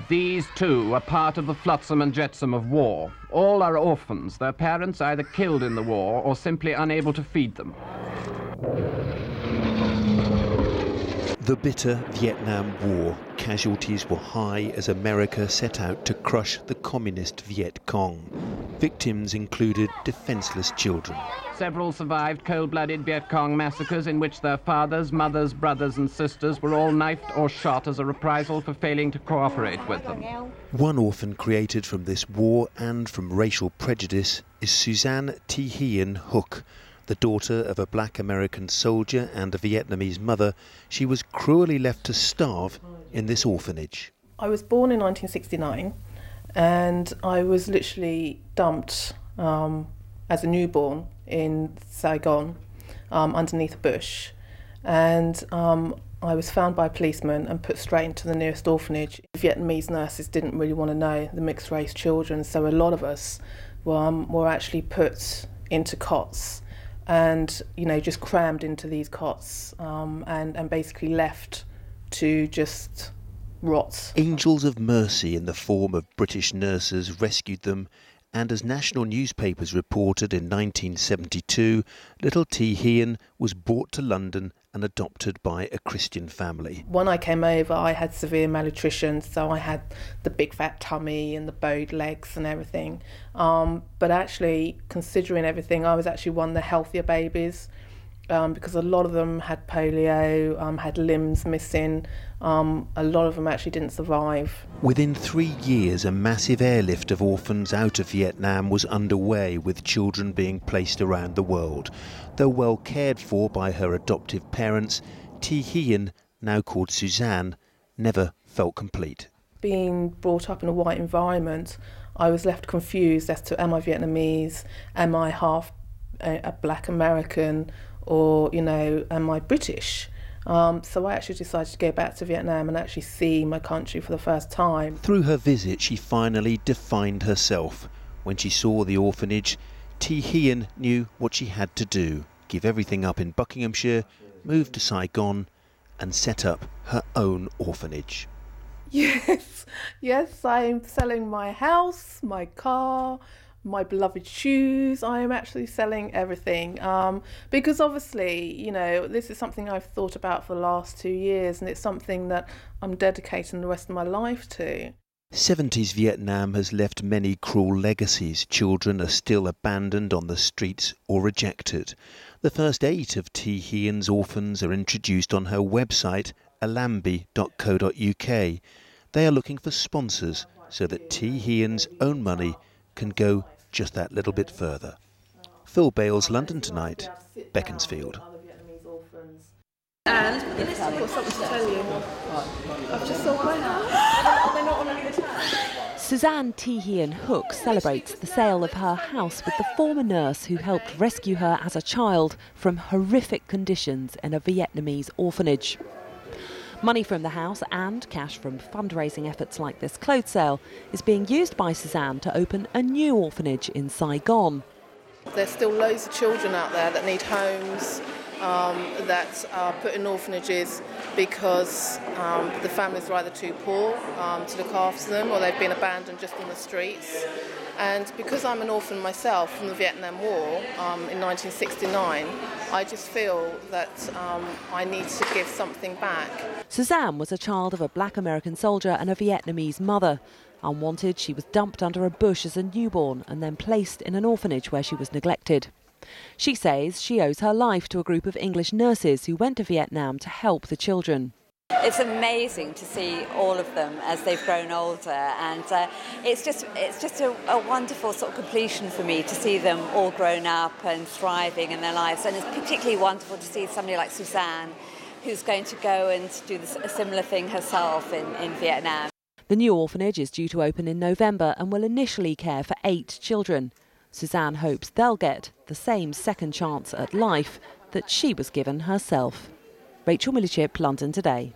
These too are part of the flotsam and jetsam of war. All are orphans, their parents either killed in the war or simply unable to feed them. The bitter Vietnam War. Casualties were high as America set out to crush the communist Viet Cong. Victims included defenseless children. Several survived cold-blooded Viet Cong massacres in which their fathers, mothers, brothers and sisters were all knifed or shot as a reprisal for failing to cooperate with them. One orphan created from this war and from racial prejudice is Suzanne Thi Hien Hook. The daughter of a black American soldier and a Vietnamese mother, she was cruelly left to starve in this orphanage. I was born in 1969 and I was literally dumped as a newborn in Saigon underneath a bush, and I was found by a policeman and put straight into the nearest orphanage. Vietnamese nurses didn't really want to know the mixed race children, so a lot of us were actually put into cots and, you know, just crammed into these cots and basically left to just rot. Angels of mercy in the form of British nurses rescued them, and as national newspapers reported in 1972, little Thi Hien was brought to London and adopted by a Christian family. When I came over, I had severe malnutrition, so I had the big fat tummy and the bowed legs and everything. But actually, considering everything, I was actually one of the healthier babies because a lot of them had polio, had limbs missing. A lot of them actually didn't survive. Within 3 years, a massive airlift of orphans out of Vietnam was underway, with children being placed around the world. Though well cared for by her adoptive parents, Thi Hien, now called Suzanne, never felt complete. Being brought up in a white environment, I was left confused as to, am I Vietnamese, am I half a black American, or, you know, am I British? So I actually decided to go back to Vietnam and actually see my country for the first time. Through her visit, she finally defined herself. When she saw the orphanage, Thi Hien knew what she had to do: give everything up in Buckinghamshire, move to Saigon and set up her own orphanage. Yes, I'm selling my house, my car, my beloved shoes. I am actually selling everything because obviously, you know, this is something I've thought about for the last 2 years, and it's something that I'm dedicating the rest of my life to. 70s Vietnam has left many cruel legacies. Children are still abandoned on the streets or rejected. The first 8 of Thi Hien's orphans are introduced on her website, allambie.co.uk. They are looking for sponsors so that Thi Hien's own money can go just that little bit further. Phil Bales, London Tonight, Beaconsfield. And I've got something to tell you. I've just sold my house. They're not on any return. Suzanne Thi Hien Hook celebrates the sale of her house with the former nurse who helped rescue her as a child from horrific conditions in a Vietnamese orphanage. Money from the house and cash from fundraising efforts like this clothes sale is being used by Suzanne to open a new orphanage in Saigon. There's still loads of children out there that need homes, that are put in orphanages because the families are either too poor to look after them, or they've been abandoned just on the streets. And because I'm an orphan myself from the Vietnam War in 1969, I just feel that I need to give something back. Suzanne was a child of a black American soldier and a Vietnamese mother. Unwanted, she was dumped under a bush as a newborn and then placed in an orphanage where she was neglected. She says she owes her life to a group of English nurses who went to Vietnam to help the children. It's amazing to see all of them as they've grown older, and it's just a wonderful sort of completion for me to see them all grown up and thriving in their lives. And it's particularly wonderful to see somebody like Suzanne, who's going to go and do a similar thing herself in Vietnam. The new orphanage is due to open in November and will initially care for 8 children. Suzanne hopes they'll get the same second chance at life that she was given herself. Rachel Millichip, London Today.